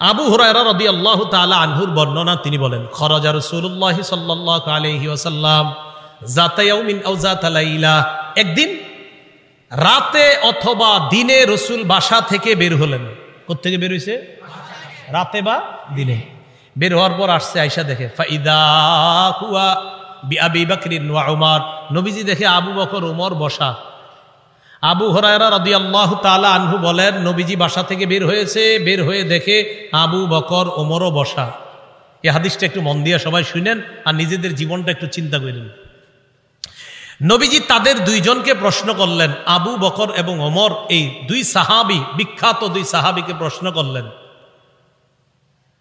আবু হুরায়রা রাদিয়াল্লাহু তাআলা আনহুর বর্ণনা, তিনি বলেন, খরাজা রাসূলুল্লাহ সাল্লাল্লাহু আলাইহি ওয়াসাল্লাম যাতা ইয়াউমিন আও যাতা লাইলা, একদিন রাতে অথবা দিনে রসুল বাসা থেকে বের হলেন। কোত্থেকে বের হইছে? রাতে বা দিনে। বের হওয়ার পর আসছে, আয়েশা দেখে ফাইদা হুয়া বিআবি বকরিন ওয়া উমর, নবীজি দেখে আবু বকর ওমর বসা। আবু হুরায়রা রাদিয়াল্লাহু তাআলা আনহু বলেন, নবীজি বাসা থেকে বের হয়েছে, বের হয়ে দেখে আবু বকর ওমরও বসা। এই হাদিসটা একটু মন দিয়ে সবাই শুনেন আর নিজেদের জীবনটা একটু চিন্তা করেন। নবীজি তাদের দুইজনকে প্রশ্ন করলেন, আবু বকর এবং ওমর, এই দুই সাহাবী, বিখ্যাত দুই সাহাবীকে প্রশ্ন করলেন,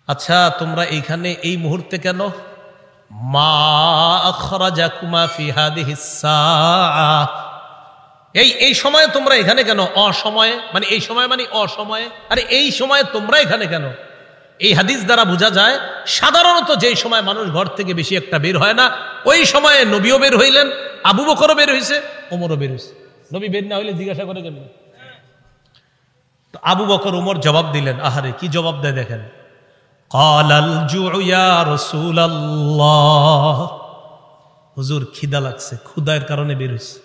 আচ্ছা তোমরা এইখানে এই মুহূর্তে কেন? মা আখরাজাকুমা ফি হাদিহিস সাআ, এই সময়ে তোমরা এখানে কেন? অসময়ে মানে এই সময় মানে অসময়ে, আরে এই সময়ে তোমরা এখানে কেন? এই হাদিস দ্বারা বোঝা যায় সাধারণত যেই সময় মানুষ ঘর থেকে বেশি একটা বের হয় না, ওই সময়ে নবীও বের হইলেন, আবু বকরও বের হয়েছে, ওমরও বের হয়েছে। নবী বের না হইলে জিজ্ঞাসা করে কেন? তো আবু বকর ওমর জবাব দিলেন, আহারে কি জবাব দেয় দেখেন, ক্বালাল জুউ ইয়া রাসূলুল্লাহ, হুজুর খিদা লাগছে, ক্ষুধার কারণে বের হইছে।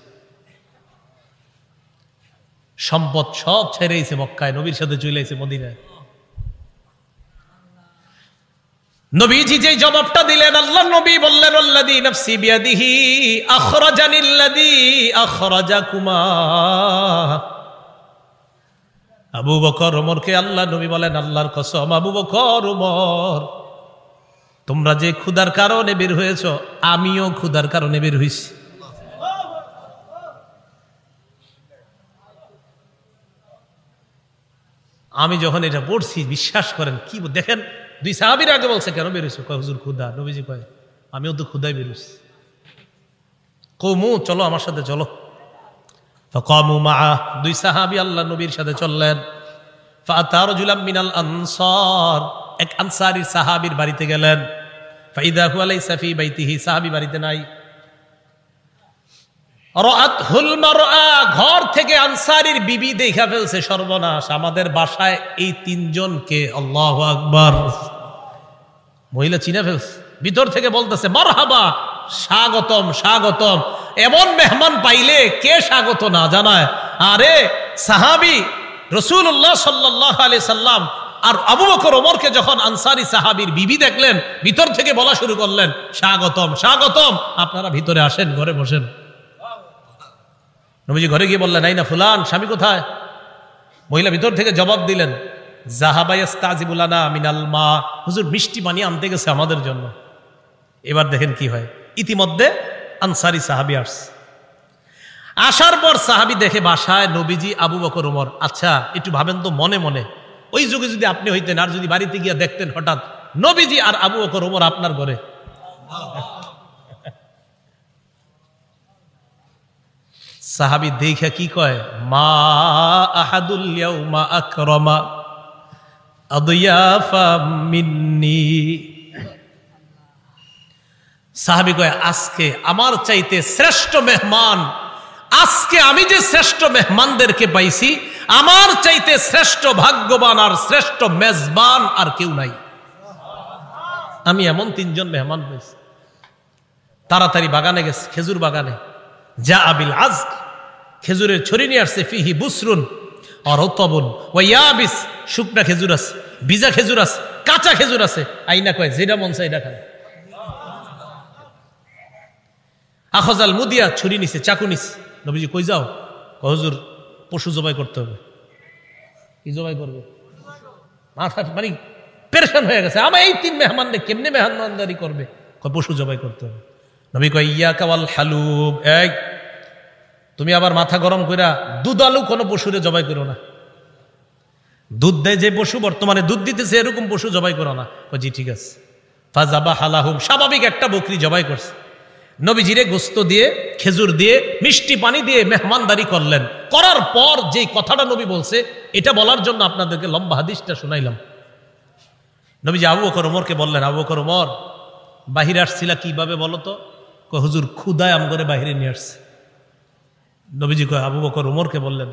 সম্পদ সব ছেড়েছে মক্কায়, নবীর সাথে চলে এসেছে মদিনায়। নবীজি যে জবাবটা দিলেন, আল্লাহর নবী বললেন, আল্লাযী নাফসি বিয়াদিহি আখরাজানিল্লাযী আখরাজাকুমা। আবু বকর ওমরকে আল্লাহর নবী বলেন, আল্লাহর কসম আবু বকর ওমর, তোমরা যে ক্ষুধার কারণে বের হয়েছো, আমিও ক্ষুধার কারণে বের হইছি। আমি যখন এটা পড়ছি, বিশ্বাস করেন, কি দেখেন, দুই সাহাবীর আগে বলছে কেন বেরোইছো? কয় হুজুর ক্ষুধা। নবীজি কয় আমিও তো ক্ষুধায় বেরোইছি। কওমু, চলো আমার সাথে চলো। ফাকামু মাআ, দুই সাহাবী আল্লাহ নবীর সাথে চললেন। ফাআতা রাজুলাম মিনাল আনসার, এক আনসারী সাহাবীর বাড়িতে গেলেন। ফাইদা হুয়া লাইসা ফি বাইতিহি, সাহাবী বাড়িতে নাই। রাআতহুল মারআ, ঘর থেকে আনসারীর বিবি দেখা ফেলছে, সর্বনাশ, আমাদের বাসায় এই তিনজনকে, আল্লাহু আকবার, মহিলা চিনে ফেলছে। ভিতর থেকে বলতেছে মারহাবা, স্বাগতম স্বাগতম। এমন মেহমান পাইলে কে স্বাগত না জানায়? আরে সাহাবী রাসূলুল্লাহ সাল্লাল্লাহু আলাইহি সাল্লাম আর আবু বকর ওমরকে যখন আনসারী সাহাবীর বিবি দেখলেন, ভিতর থেকে বলা শুরু করলেন, স্বাগতম স্বাগতম, আপনারা ভিতরে আসেন, ঘরে বসেন। নবীজি ঘরে গিয়ে বললেন, আইনা ফুলান, স্বামী কোথায়? মহিলা ভিতর থেকে জবাব দিলেন, যাহাবা ইস্তাজিবু লানা মিনাল মা, হুজুর মিষ্টি পানি আনতে গেছে আমাদের জন্য। এবার দেখেন কি হয়, ইতিমধ্যে আনসারী সাহাবী আসছে। আসার পর সাহাবী দেখে বাসায় নবীজি, আবু বকর ওমর। আচ্ছা একটু ভাবেন তো মনে মনে, ওই যুগে যদি আপনি হইতেন আর যদি বাড়িতে গিয়ে দেখতেন হঠাৎ নবীজি আর আবু বকর ওমর আপনার ঘরে, সাহাবী দেখা কি কয়, মা আহাদুল ইয়াউমা আকরামা আদিয়াফা মিন্নি। সাহাবী কয়, আজকে আমার চাইতে শ্রেষ্ঠ মেহমান, আজকে আমি যে শ্রেষ্ঠ মেহমানদেরকে পাইছি, আমার চাইতে শ্রেষ্ঠ ভাগ্যবান আর শ্রেষ্ঠ মেজবান আর কেউ নাই। আমি এমন তিনজন মেহমান পাইছি। তাড়াতাড়ি বাগানে গেছে, খেজুর বাগানে। যা আবিল আজক, খেজুরের ছড়ি নিয়ে আসছে। ফিহি বুসরুন আর রতবুন ওয়া ইয়াবিস, শুকনা খেজুর আছে, ভিজা খেজুর আছে, কাঁচা খেজুর আছে। আইনা কয় যেটা মন চায় এটা খান। আখজাল মুদিয়া, ছুরি নিছে, চাকু নিছে। নবীজি কই যাও? হুজুর পশু জবাই করতে হবে। কি জবাই করবে? মাথা মানে পেরেশান হয়ে গেছে, আমার এই তিন মেহমানকে কেমনে মেহমানদারি করবে? পশু জবাই করতে হবে। নবী কয় ইয়াকা ওয়াল হালুব, এই তুমি আবার মাথা গরম কইরা দুধ আলু কোনো পশুরে জবাই করো না। দুধ দেয় যে পশু, বর্তমানে দুধ দিতেছে, এরকম পশু জবাই করো না। জি ঠিক আছে। ফাজাবা হালাহুম, স্বাভাবিক একটা বকরি জবাই করছে। নবীজিরে গোস্ত দিয়ে, খেজুর দিয়ে, মিষ্টি পানি দিয়ে মেহমানদারি করলেন। করার পর যে কথাটা নবী বলছে, এটা বলার জন্য আপনাদেরকে লম্বা হাদিসটা শুনাইলাম। নবীজি আবু বকর ওমরকে বললেন, আবু বকর ওমর, বাহিরে আসছিলা কিভাবে বলো তো? হুজুর ক্ষুধায় আম করে বাহিরে নিয়ে আসছে। নবীজি কয়, আবু বকর ওমরকে বললেন,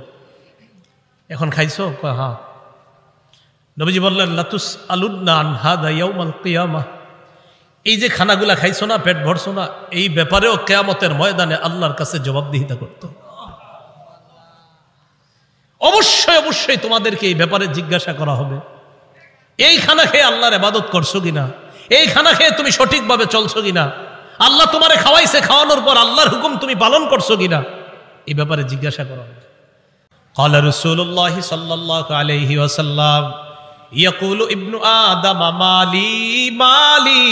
এখন খাইছো? কয় হ্যাঁ। নবীজি বললেন লাতুস আলুন্না আন হাদা ইয়াউমাল কিয়ামাহ, এই যে খানাগুলা খাইছো না, পেট ভরছো না, এই ব্যাপারেও কিয়ামতের ময়দানে আল্লাহর কাছে জবাবদিহিতা করতে হবে। অবশ্যই অবশ্যই তোমাদেরকে এই ব্যাপারে জিজ্ঞাসা করা হবে। এই খানা খেয়ে আল্লাহর ইবাদত করছো কিনা, এই খানা খেয়ে তুমি সঠিকভাবে চলছো কিনা, আল্লাহ তোমারে খাওয়াইছে, খাওয়ানোর পর আল্লাহর হুকুম তুমি পালন করছো কিনা, এই ব্যাপারে জিজ্ঞাসা করা হবে। قال رسول الله صلى الله عليه وسلم يقول ابن آدم مالي مالي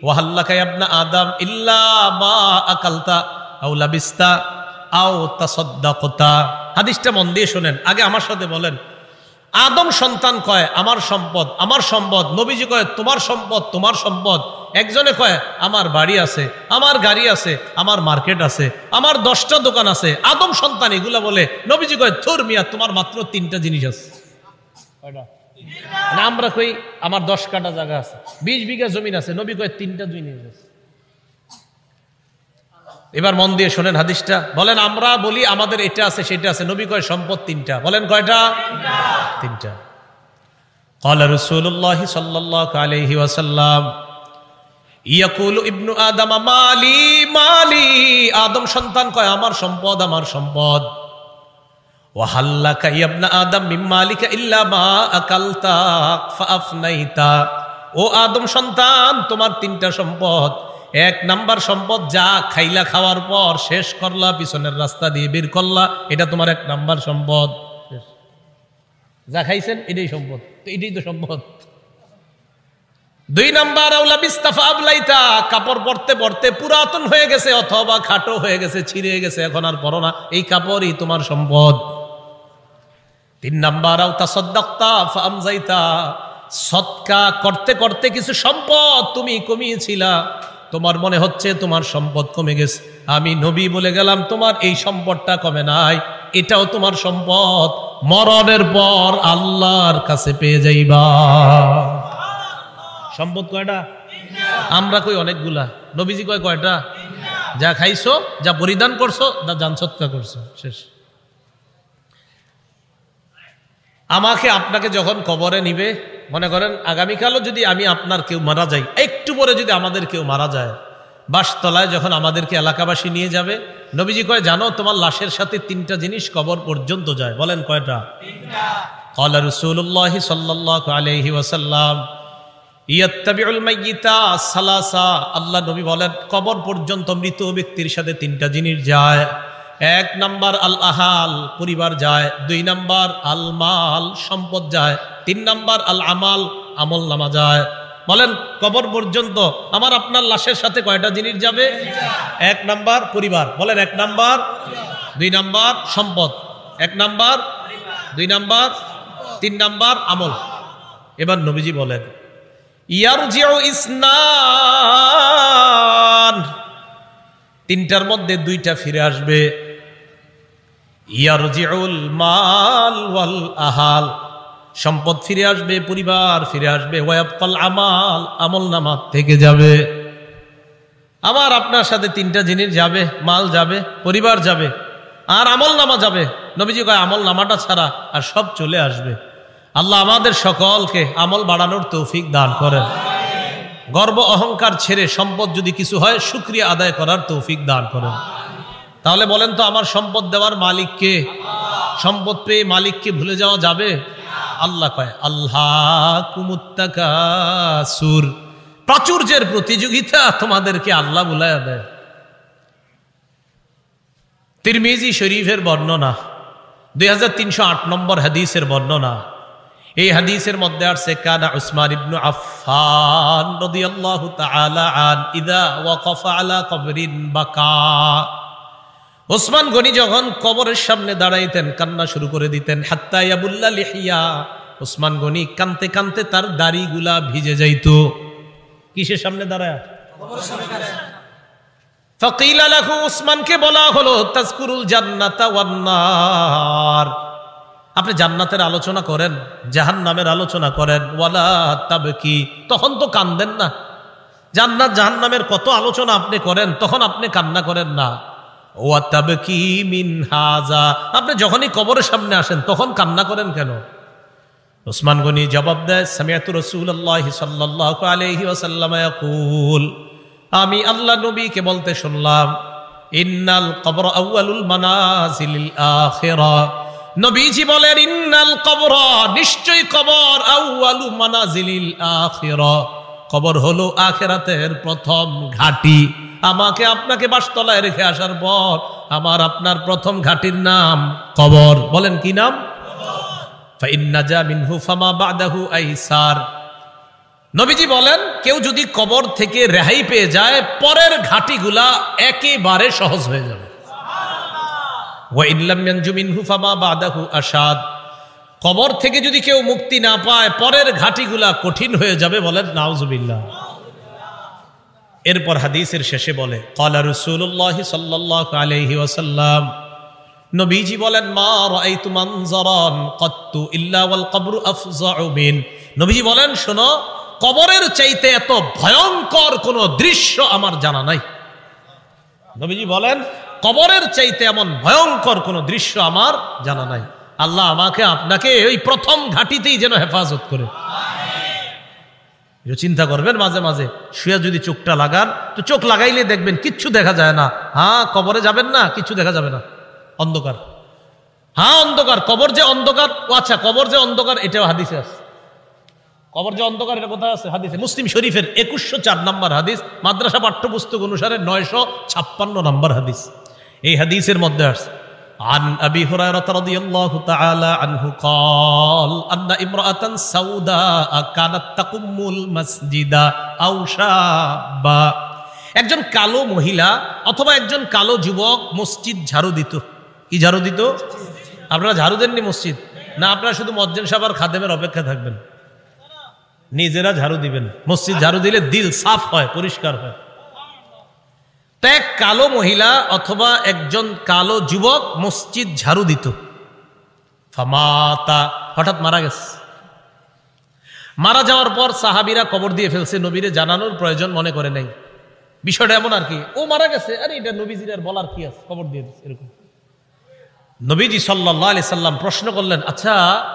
وهل لك يا ابن آدم إلا ما أكلت أو لبست أو تصدقت। হাদিসটা মন দিয়ে শুনেন, আগে আমার সাথে বলেন। আদম সন্তান কয় আমার সম্পদ, আমার সম্পদ। নবীজি কয় তোমার সম্পদ, তোমার সম্পদ। একজনে কয় আমার বাড়ি আছে, আমার গাড়ি আছে, আমার মার্কেট আছে, আমার 10টা দোকান আছে। আদম সন্তান এগুলা বলে। নবীজি কয় থুর মিয়া, তোমার মাত্র 3টা জিনিস আছে। না আমরা কই আমার 10 কাঠা জায়গা আছে, 20 বিঘা জমিন আছে। নবী কয় 3টা জিনিস আছে। এবার মন দিয়ে শোনেন হাদিসটা। বলেন আমরা বলি আমাদের এটা আছে সেটা আছে, নবী কয় সম্পদ 3টা। বলেন কয়টা? 3টা। قال رسول الله صلى الله عليه وسلم يقول ابن آدم مالي مالي, আদম সন্তান কয় আমার সম্পদ, আমার সম্পদ। وهل لك يا ابن آدم من مالك إلا ما أكلت فأفنيت, ও আদম সন্তান তোমার 3টা সম্পদ। 1 নাম্বার সম্পদ যা খাইলা, খাওয়ার পর শেষ করলা, পিছনের রাস্তা দিয়ে বের করলা, এটা তোমার 1 নাম্বার সম্পদ। যা খাইছেন এটাই সম্পদ, তো এটাই তো সম্পদ। 2 নাম্বার আউলা বিস্তাফা আবলাইতা, কাপড় পরতে পরতে পুরাতন হয়ে গেছে অথবা খাটো হয়ে গেছে, ছিঁড়ে গেছে, এখন আর পরো না, এই কাপড়ই তোমার সম্পদ। 3 নাম্বার আও তাসাদদাকতা ফাআমজাইতা, সদকা করতে করতে কিছু সম্পদ তুমি কমিয়েছিলা, তোমার মনে হচ্ছে তোমার সম্পদ কমে গেছে, আমি নবী বলে গেলাম তোমার এই সম্পদটা কমে নাই, এটাও তোমার সম্পদ, মরণের পর আল্লাহর কাছে পেয়ে যাইবা। সম্পদ কয়টা? আমরা কই অনেকগুলা, নবীজি কয় কয়টা? যা খাইছো, যা পরিধান করছো, যা জান সৎকা করছো, শেষ। আমাকে আপনাকে যখন কবরে নিবে, মনে করেন আগামীকালও যদি আমি আপনার কেউ মারা যাই, একটু পরে যদি আমাদের কেউ মারা যায়, বাসতলায় যখন আমাদেরকে এলাকাবাসী নিয়ে যাবে, নবীজি কয় জানো তোমার লাশের সাথে 3টা জিনিস কবর পর্যন্ত যায়। বলেন কয়টা? 3টা। قال رسول الله صلى الله عليه وسلم يتبع الميت ثلاثه, আল্লাহ নবী বলেন কবর পর্যন্ত মৃত ব্যক্তির সাথে 3টা জিনিস যায়। 1 নাম্বার আল আহাল, পরিবার যায়। 2 নাম্বার আল মাল, সম্পদ যায়। 3 নাম্বার আল আমাল, আমল নামা যায়। বলেন কবর পর্যন্ত আমার আপনার লাশের সাথে কয়টা জিনিস যাবে? 1 নাম্বার পরিবার, বলেন 1 নাম্বার, 2 নাম্বার সম্পদ, 1 নাম্বার, 2 নাম্বার, 3 নাম্বার আমল। এবার নবীজি বলেন ইয়ারজিউ ইসনান, 3টার মধ্যে 2টা ফিরে আসবে। ইয়ারজিউল মাল ওয়াল আহাল, সম্পদ ফিরে আসবে, পরিবার ফিরে আসবে। ওয়ায়াবকাল আমাল, আমল নামা থেকে যাবে। আমার আপনার সাথে 3টা জিনিস যাবে, মাল যাবে, পরিবার যাবে, আর আমল নামা যাবে। নবীজি কয় আমল নামাটা ছাড়া আর সব চলে আসবে। আল্লাহ আমাদের সকলকে আমল বাড়ানোর তৌফিক দান করেন। গর্ব অহংকার ছেড়ে সম্পদ যদি কিছু হয় শুকরিয়া আদায় করার তৌফিক দান করেন। তাহলে বলেন তো আমার সম্পদ দেওয়ার মালিক কে? সম্পদ পেয়ে মালিককে ভুলে যাওয়া যাবে? আল্লাহ কয় আল্লাহকুমুত্তাকাসুর, প্রাচুর্যের প্রতিযোগিতা তোমাদেরকে আল্লাহ ভুলাইয়া দেয়। তিরমিজি শরীফের বর্ণনা, 2308 নম্বর হাদিসের বর্ণনা। এই হাদিসের মধ্যে আসছে কানা উসমান ইবনে আফফান রাদিয়াল্লাহু তাআলা আন ইযা ওয়াকাফা আলা কবরিন বাকা, ওসমান গনি যখন কবরের সামনে দাঁড়াইতেন কান্না শুরু করে দিতেন। হাত্তা ইয়াবুল্লা লিহিয়া, ওসমান গনি কানতে কানতে তার দাড়িগুলা ভিজে যাইতো। কিসের সামনে দাঁড়ায়? কবরের সামনে দাঁড়ায়। ফাকিলা লাহু, ওসমানকে বলা হলো তাজকুরুল জান্নাতা ওয়ান নার, আপনি জান্নাতের আলোচনা করেন, জাহান্নামের আলোচনা করেন। ওয়ালা তাবকি, তখন তো কান্দেন না। জান্নাত জাহান্নামের কত আলোচনা আপনি করেন, তখন আপনি কান্না করেন না। ওয়া তাবকি মিন হাযা, আপনি যখনই কবরের সামনে আসেন তখন কান্না করেন কেন? উসমান গনি জবাব দেয়, সামিআতু রাসূলুল্লাহি সাল্লাল্লাহু আলাইহি ওয়াসাল্লাম ইয়াকুল, আমি আল্লাহ নবীকে বলতে শুনলাম, ইন্নাল কবর আউয়ালুল মানাজিলিল আখিরা। নবীজি বলেন, ইন্নাল কবর, নিশ্চয় কবর, আউয়ালু মানাজিলিল আখিরা, কবর হলো আখিরাতের প্রথম ঘাঁটি। আমাকে আপনাকে বাসতলায় রেখে আসার পর আমার আপনার প্রথম ঘাঁটির নাম কবর। বলেন কি নাম? নবীজি বলেন, কেউ যদি কবর থেকে রেহাই পেয়ে যায়, পরের ঘাটিগুলা একেবারে সহজ হয়ে যাবে। কবর থেকে যদি কেউ মুক্তি না পায়, পরের ঘাটিগুলা কঠিন হয়ে যাবে। বলেন নাউজুবিল্লাহ। এরপর হাদিসের শেষে বলে, ক্বালা রাসূলুল্লাহ সাল্লাল্লাহু আলাইহি ওয়াসাল্লাম, নবীজি বলেন, মা রাআইতু মানজারান কাত্তু ইল্লা ওয়াল কবরু আফযাউ মিন। নবীজি বলেন, শোনো, কবরের চাইতে এত ভয়ঙ্কর কোন দৃশ্য আমার জানা নাই। নবীজি বলেন, কবরের চাইতে এমন ভয়ঙ্কর কোন দৃশ্য আমার জানা নাই। আল্লাহ আমাকে আপনাকে ওই প্রথম ঘাটিতেই যেন হেফাজত করে। চিন্তা করবেন মাঝে মাঝে, শুয়ে যদি চোখটা লাগান, তো চোখ লাগাইলে দেখবেন কিচ্ছু দেখা যায় না। হ্যাঁ, কবরে যাবেন না, কিচ্ছু দেখা যাবে না, অন্ধকার। হ্যাঁ, অন্ধকার। কবর যে অন্ধকার, ও আচ্ছা, কবর যে অন্ধকার এটাও হাদিসে আছে। কবর যে অন্ধকার এটা কোথায় আছে? হাদিসে। মুসলিম শরীফের 2104 নম্বর হাদিস, মাদ্রাসা পাঠ্যপুস্তক অনুসারে 956 নম্বর হাদিস। এই হাদিসের মধ্যে আছে, عن أبي هريرة رضي الله تعالى عنه قال أن امرأة سوداء كانت تقم المسجد أو شابا। একজন কালো মহিলা অথবা একজন কালো যুবক মসজিদ ঝাড়ু দিত। কি ঝাড়ু দিত? আপনারা ঝাড়ু দেননি মসজিদ? না, আপনারা শুধু মুয়াজ্জিন সাহেব আর খাদেমের অপেক্ষা থাকবেন, নিজেরা ঝাড়ু দিবেন। মসজিদ ঝাড়ু দিলে দিল সাফ হয়, পরিষ্কার হয়। এক কালো মহিলা অথবা একজন কালো যুবক মসজিদ ঝাড়ু দিত। ফামাতা, হঠাৎ মারা গেছে। মারা যাওয়ার পর সাহাবীরা কবর দিয়ে ফেলছে, নবীরে জানানোর প্রয়োজন মনে করে নাই। বিষয়টা এমন আর কি, ও মারা গেছে, আরে এটা নবীজির আর বলার কি আছে, কবর দিয়ে দিচ্ছে এরকম। নবীজি সাল্লাল্লাহু আলাইহি সাল্লাম প্রশ্ন করলেন, আচ্ছা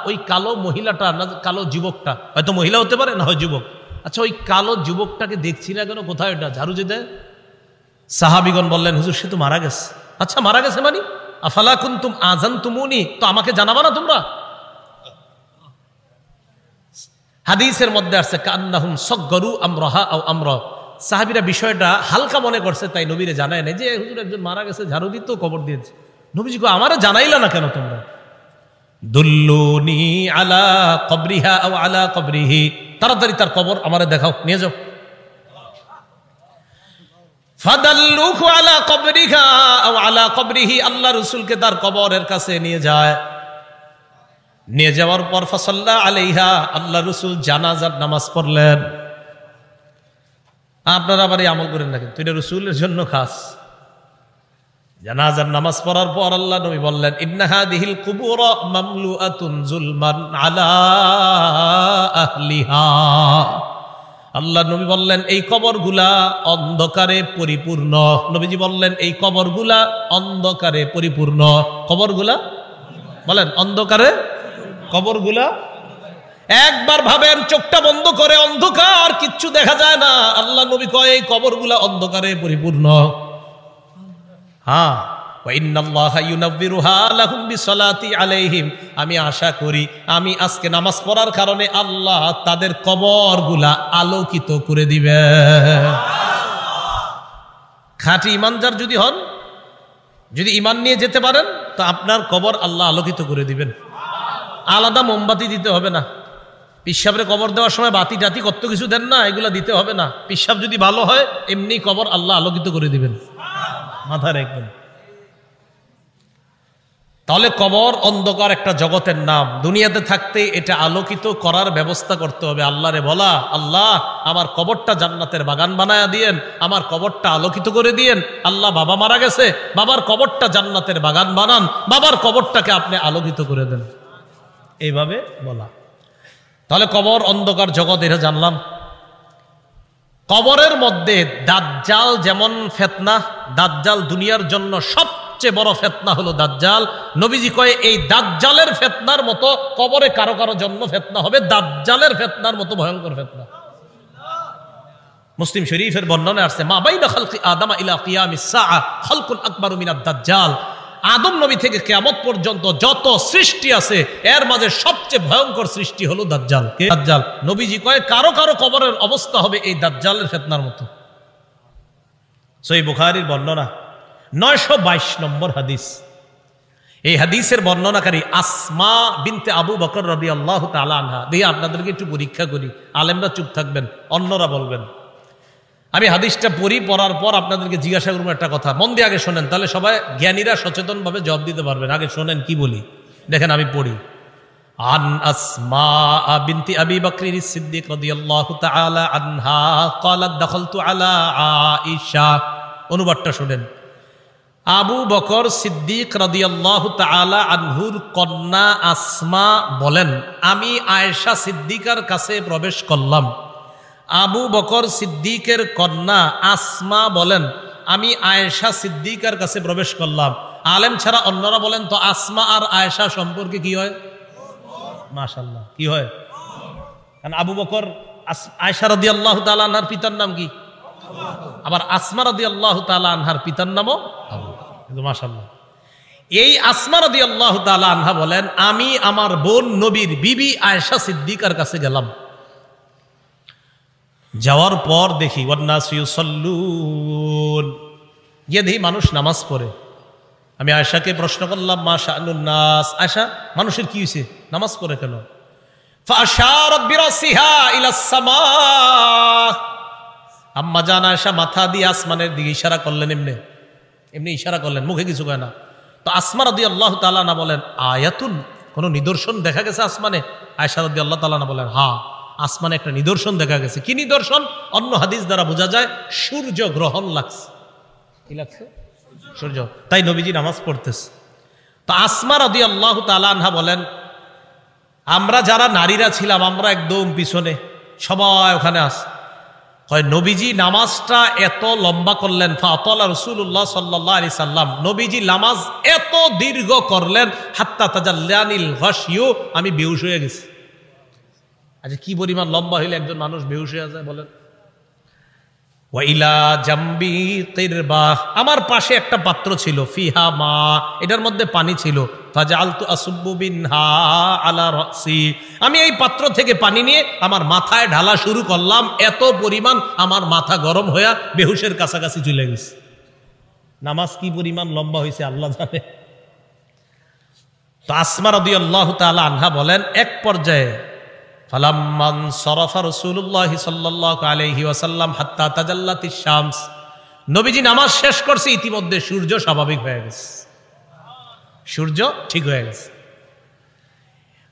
ওই কালো মহিলাটা না কালো যুবকটা, হয়তো মহিলা হতে পারে, না হয় যুবক, আচ্ছা ওই কালো যুবকটাকে দেখছি না কেন, কোথায় ওটা ঝাড়ু যে দেয়? সাহাবীগণ বললেন, হুজুর সে তো মারা গেছে। আচ্ছা মারা গেছে মানে? আফালা কুনতুম আযানতুমুনি, তো আমাকে জানাবা না তোমরা? হাদিসের মধ্যে আছে, কান্নাহুম সাগগারু আমরাহা আও আমরা। সাহাবীরা বিষয়টা হালকা মনে করছে, তাই নবীরে জানায় নাই যে হুজুর একজন মারা গেছে, ঝাড়ু দিত, কবর দিয়েছে। নবীজি কো, আমারে জানাইলা না কেন তোমরা? দুল্লুনি আলা কবরিহা আও আলা কবরিহি, তাড়াতাড়ি তার কবর আমারে দেখাও, নিয়ে যাও। ফাদাল্লুহু আলা কবরিহা আও আলা কবরিহি, আল্লাহ রাসূলকে তার কবরের কাছে নিয়ে যায়। নিয়ে যাওয়ার পর ফাসাল্লা আলাইহা, আল্লাহ রাসূল জানাজার নামাজ পড়লেন। আপনারা আবার এই আমল করেন না, কিন্তু এটা রাসূলের জন্য খাস। জানাজার নামাজ পড়ার পর আল্লাহ নবী বললেন, ইন্না হাদিহিল কুবুর মামলুআতুন যুলমান আলা আহলিহা। আল্লাহ নবী বললেন, এই কবরগুলা অন্ধকারে পরিপূর্ণ। নবীজি বললেন, এই কবরগুলা অন্ধকারে পরিপূর্ণ। কবরগুলা বলেন অন্ধকারে, কবরগুলা একবার ভাবেন, চোখটা বন্ধ করে, অন্ধকার, কিচ্ছু দেখা যায় না। আল্লাহ নবী কয় এই কবরগুলা অন্ধকারে পরিপূর্ণ। হ্যাঁ, আমি আশা করি আমি আজকে নামাজ পড়ার কারণে আল্লাহ তাদের কবরগুলা আলোকিত করে দিবে। খাঁটি ইমানদার যদি হন, যদি ইমান নিয়ে যেতে পারেন, তো আপনার কবর আল্লাহ আলোকিত করে দিবেন। আলাদা মোমবাতি দিতে হবে না। পিসাবের কবর দেওয়ার সময় বাতি টাতি কত কিছু দেন না, এগুলা দিতে হবে না। পিসাব যদি ভালো হয়, এমনি কবর আল্লাহ আলোকিত করে দিবেন, মাথায় রাখবেন। তাহলে কবর অন্ধকার একটা জগতের নাম। দুনিয়াতে থাকতে এটা আলোকিত করার ব্যবস্থা করতে হবে। আল্লাহরে বলা, আল্লাহ আমার কবরটা জান্নাতের বাগান বানায়া দিয়েন, আমার কবরটা আলোকিত করে দিয়েন। আল্লাহ বাবা মারা গেছে, বাবার কবরটা জান্নাতের বাগান বানান, বাবার কবরটাকে আপনি আলোকিত করে দেন, এইভাবে বলা। তাহলে কবর অন্ধকার জগৎ, এটা জানলাম। কবরের মধ্যে দাজ্জাল যেমন ফিতনা, দাজ্জাল দুনিয়ার জন্য সব সবচেয়ে বড় ফিতনা হলো দাজ্জাল। নবীজি কয় এই দাজ্জালের ফিতনার মতো কবরে কারো কারো জন্য ফিতনা হবে, দাজ্জালের ফিতনার মতো ভয়ঙ্কর ফিতনা। মুসলিম শরীফের বর্ণনায় আসছে, মা বাইনা খালকি আদম ইলা কিয়ামিস সাআ খালকুন আকবারু মিনাদ দাজ্জাল। আদম নবী থেকে কিয়ামত পর্যন্ত যত সৃষ্টি আছে এর মাঝে সবচেয়ে ভয়ঙ্কর সৃষ্টি হলো দাজ্জাল। কে? দাজ্জাল। নবীজি কয় কারো কারো কবরের অবস্থা হবে এই দাজ্জালের ফিতনার মতো। সহিহ বুখারীর বর্ণনা 922 নম্বর হাদিস। এই হাদিসের বর্ণনাকারী আসমা বিনতে আবু বকর রাদিয়াল্লাহু তাআলা আনহা। দিয়ে আপনাদেরকে একটু পরীক্ষা করি, আলেমরা চুপ থাকবেন, অন্যরা বলবেন। আমি হাদিসটা পড়ার পর আপনাদেরকে জিজ্ঞাসা করবো একটা কথা, মন দিয়ে আগে শোনেন, তাহলে সবাই জ্ঞানীরা সচেতনভাবে জবাব দিতে পারবেন। আগে শোনেন কি বলি, দেখেন আমি পড়ি। আন আসমা বিনতি আবি বকর সিদ্দিক রাদিয়াল্লাহু তাআলা আনহা ক্বালাত দাখালতু আলা আয়েশা। অনুবাদটা শোনেন। আবু বকর সিদ্দিক রাদিয়াল্লাহু তাআলা আনহুর কন্যা আসমা বলেন, আমি আয়েশা সিদ্দিকার কাছে প্রবেশ করলাম। আবু বকর সিদ্দিকের কন্যা আসমা বলেন, আমি আয়েশা সিদ্দিকার কাছে প্রবেশ করলাম। আলেম ছাড়া অন্যরা বলেন তো আসমা আর আয়েশা সম্পর্কে কি হয়? মাশাআল্লাহ, কি হয়? কারণ আবু বকর আয়েশা রাদিয়াল্লাহু তাআলা আনহার পিতার নাম কি? আবার আসমা রাদিয়াল্লাহু তাআলা আনহার পিতার নামও আবু। কিন্তু মাশাআল্লাহ, এই আসমা রাদিয়াল্লাহু তাআলা আনহা বলেন, আমি আমার বোন নবীর বিবি আয়েশা সিদ্দিকার কাছে গেলাম। যাওয়ার পর দেখি ওয়ান্নাসু ইউসাল্লুন, গিয়ে দেখি মানুষ নামাজ পড়ে। আমি আয়েশাকে প্রশ্ন করলাম, মা শাআনুন নাস, আয়েশা মানুষের কি হয়েছে, নামাজ পড়ে কেন? ফাআশারাত বিরাসিহা ইলাস সামা, আম্মা জান আয়েশা মাথা দিয়ে আসমানের দিকে ইশারা করলেন, এমনি ইশারা করলেন, মুখে কিছু কয় না। তো আসমা রাদিয়াল্লাহু তাআলা না বলেন, আয়াতুন, কোন নিদর্শন দেখা গেছে আসমানে? আয়েশা রাদিয়াল্লাহু তাআলা না বলেন, হ্যাঁ আসমানে একটা নিদর্শন দেখা গেছে। কি নিদর্শন? অন্য হাদিস দ্বারা বোঝা যায় সূর্য গ্রহণ লাগছে। কি লাগছে? সূর্য। তাই নবীজি নামাজ পড়তেছে। তো আসমা রাদিয়াল্লাহু তাআলা আনহা বলেন, আমরা যারা নারীরা ছিলাম আমরা একদম পিছনে, সবাই ওখানে আছে। হয় নবীজি নামাজটা এত লম্বা করলেন, ফাতালা রাসূলুল্লাহ সাল্লাল্লাহু আলাইহি সাল্লাম, নবীজি নামাজ এত দীর্ঘ করলেন, হাত্তা তাজাল্লানিল গাশিয়ু, আমি বেহুশ হয়ে গেছি। আচ্ছা, কি পরিমাণ লম্বা হইলে একজন মানুষ বেহুশ হয়ে যায় বলেন? ওয়াইলা জাম্বি কিরবা, আমার পাশে একটা পাত্র ছিল, ফিহা মা, এটার মধ্যে পানি ছিল। ফাজআলতু আসুব্বু বিনহা আলা রাসি, আমি এই পাত্র থেকে পানি নিয়ে আমার মাথায় ঢালা শুরু করলাম। এত পরিমাণ আমার মাথা গরম হয়ে বেহুশের কাছাকাছি চলে গেছে। নামাজ কি পরিমাণ লম্বা হয়েছে আল্লাহ জানে। তো আসমা রাদিয়াল্লাহু তাআলা আনহা বলেন, এক পর্যায়ে ফালাম্মান সরাফা রাসূলুল্লাহ সাল্লাল্লাহু আলাইহি ওয়াসাল্লাম হাত্তা তাজাল্লাতিশ শামস, নবীজি নামাজ শেষ করছে, ইতিমধ্যে সূর্য স্বাভাবিক হয়ে গেছে, সূর্য ঠিক হয়ে গেছে।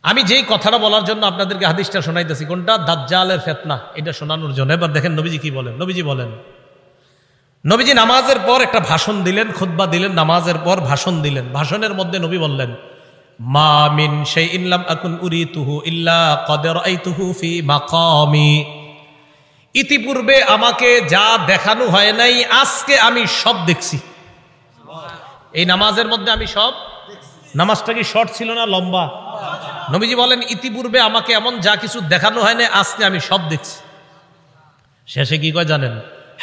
আমি যেই কথাটা বলার জন্য আপনাদেরকে হাদিসটা শোনাইতেছি, কোনটা? দাজ্জালের ফিতনা, এটা শোনানোর জন্য। এবার দেখেন নবীজি কি বলেন। নবীজি বলেন, নবীজি নামাজের পর একটা ভাষণ দিলেন, খুতবা দিলেন, নামাজের পর ভাষণ দিলেন। ভাষণের মধ্যে নবী বললেন, মা মিন শাইইন লাম আকুন উরিতুহু ইল্লা ক্বাদ রাআইতুহু ফি মাকামি, ইতিপূর্বে আমাকে যা দেখানো হয় নাই আজকে আমি সব দেখছি। এই নামাজের মধ্যে আমি সব। নামাজটা কি শর্ট ছিল না লম্বা? নবীজি বলেন, ইতিপূর্বে আমাকে এমন যা কিছু দেখানো হয় না আজকে আমি সব দেখছি। শেষে কি কয় জানেন?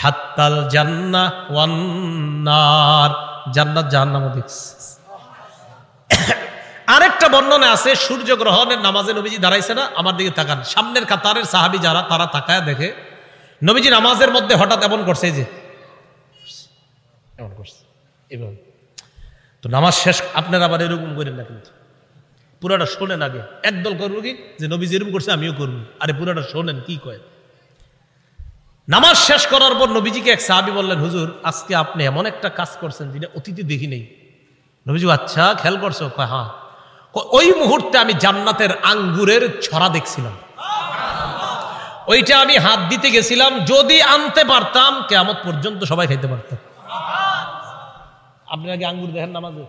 হাত্তাল জান্নাহ ওয়ান নার, জান্নাত জাহান্নামও দেখছি। আরেকটা বর্ণনা আছে, সূর্য গ্রহণের নামাজে নবীজি দাঁড়াইছে না, আমার দিকে তাকান, সামনের কাতারের সাহাবী যারা, তারা তাকায় দেখে নবীজি নামাজের মধ্যে হঠাৎ এমন করছে, যে এমন করছে এভাবে। তো নামাজ শেষ, আপনারা আবার এরকম করেন না, কিন্তু পুরাটা শোনেন আগে। একদল করবো কি যে নবীজি এরকম করছে আমিও করবো, আরে পুরাটা শোনেন কি কয়। নামাজ শেষ করার পর নবীজিকে এক সাহাবী বললেন, হুজুর আজকে আপনি এমন একটা কাজ করছেন যেটা অতীতে দেখি নেই। নবীজি, আচ্ছা খেয়াল করছো? কয় হ্যাঁ। ওই মুহূর্তে আমি জান্নাতের আঙ্গুরের ছড়া দেখছিলাম, ওইটা আমি হাত দিতে গেছিলাম, যদি আনতে পারতাম কিয়ামত পর্যন্ত সবাই খাইতে পারতাম। আপনি আগে আঙ্গুর দেখেন নামাজে?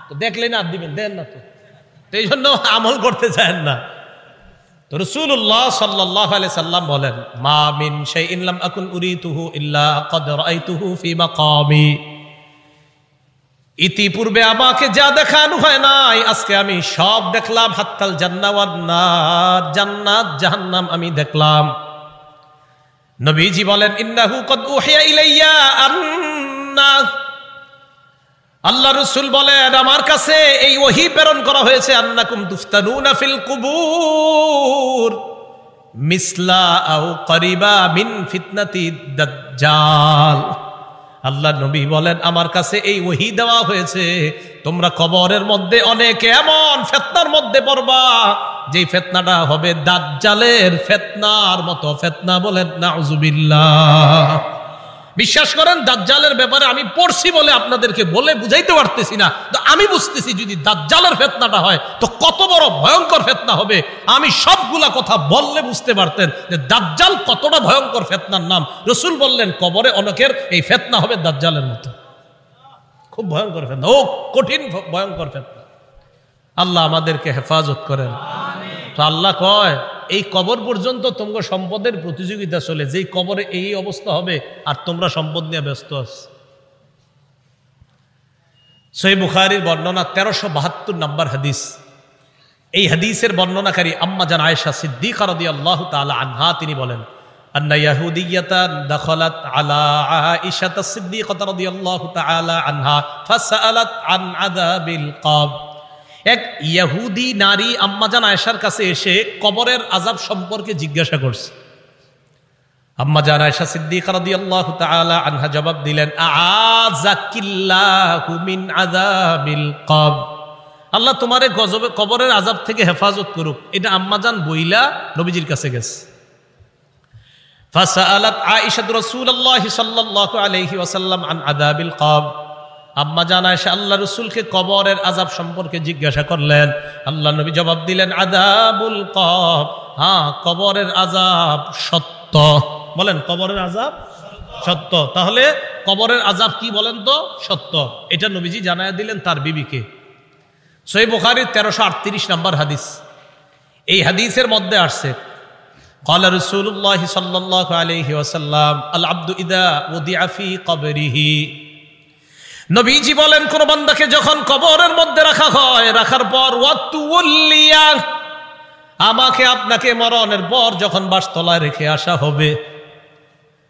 তো দেখলেন হাত দিবেন, দেন না তো, এই জন্য আমল করতে চান না। তো রাসূলুল্লাহ সাল্লাল্লাহু আলাইহি সাল্লাম বলেন, মা মিন শাইইন লাম আকুন উরিতুহু ইল্লা ক্বাদ রাআইতুহু ফি মাকামি, ইতিপূর্বে আমাকে যা দেখানো হয় নাই আজকে আমি সব দেখলাম। হাত্তাল জান্নাত ওয়ান নার, জান্নাত জাহান্নাম আমি দেখলাম। নবীজি বলেন ইন্নাহু কদ উহিয়া ইলাইয়া আন্না, আল্লাহ রাসূল বলেন আমার কাছে এই ওহী প্রেরণ করা হয়েছে, আন্নাকুম তুফতানুনা ফিল কুবুর মিসলা আও করিবা মিন ফিতনাতি দাজ্জাল। আল্লাহ নবী বলেন আমার কাছে এই ওহী দেওয়া হয়েছে, তোমরা কবরের মধ্যে অনেক এমন ফিতনার মধ্যে পড়বা যেই ফিতনাটা হবে দাজ্জালের ফিতনার মতো ফিতনা। বলেন নাউজুবিল্লাহ। বিশ্বাস করেন দাজ্জালের ব্যাপারে আমি পড়ছি বলে আপনাদেরকে বলে বুঝাইতে পারতেছি না, তো আমি বুঝতেছি যদি দাজ্জালের ফিতনাটা হয় তো কত বড় ভয়ঙ্কর ফিতনা হবে। আমি সবগুলা কথা বললে বুঝতে পারতেন যে দাজ্জাল কতটা ভয়ঙ্কর ফিতনার নাম। রাসূল বললেন কবরে অনেকের এই ফিতনা হবে দাজ্জালের মতো, খুব ভয়ঙ্কর ফিতনা, ও কঠিন ভয়ঙ্কর ফিতনা। আল্লাহ আমাদেরকে হেফাজত করেন। তো আল্লাহ কয় এই কবর পর্যন্ত তোমরা সম্পদের প্রতিযোগিতা চলে, যেই কবরে এই অবস্থা হবে আর তোমরা সম্পদ নিয়ে ব্যস্ত আছো। সহিহ বুখারীর বর্ণনা 1372 নম্বর হাদিস। এই হাদিসের বর্ণনাকারী আম্মা জান আয়েশা সিদ্দিকা রাদিয়াল্লাহু তাআলা আনহা, তিনি বলেন আন্না ইয়াহুদিয়াতান দাখালাত আলা আয়েশা সিদ্দিকা রাদিয়াল্লাহু তাআলা আনহা ফাসালাত আন আযাবিল কবর। এক ইহুদি নারী আম্মাজান আয়েশার কাছে এসে কবরের আযাব সম্পর্কে জিজ্ঞাসা করছে। আম্মাজান আয়েশা সিদ্দিকা রাদিয়াল্লাহু তাআলা আনহা জবাব দিলেন আযাকিল্লাহু মিন আযাবিল কবর, আল্লাহ তোমারে গজবে কবরের আযাব থেকে হেফাজত করুক। এটা আম্মাজান বইলা নবীজির কাছে গেছে। ফাসালাত আয়েশা রাসূলুল্লাহ সাল্লাল্লাহু আলাইহি ওয়াসাল্লাম আন আযাবিল কবর। আম্মা জান আয়েশা আল্লাহ রাসূলকে কবরের আযাব সম্পর্কে জিজ্ঞাসা করলেন। আল্লাহ নবী জবাব দিলেন আযাবুল কবর, হ্যাঁ কবরের আযাব সত্য। বলেন কবরের আযাব সত্য। তাহলে কবরের আযাব কি বলেন তো? সত্য। এটা নবীজি জানায়া দিলেন তার বিবিকে। সহিহ বুখারীর 1338 নম্বর হাদিস। এই হাদিসের মধ্যে আসছে ক্বালা রাসূলুল্লাহ সাল্লাল্লাহু আলাইহি ওয়াসাল্লাম আল আবদু ইযা উদিআ ফি কবরিহি, নবীজি বলেন কোন বান্দাকে যখন কবরের মধ্যে রাখা হয়, রাখার পর ওয়াতুল্লিয়া, আমাকে আপনাকে মরণের পর যখন বাসতলায় রেখে আসা হবে,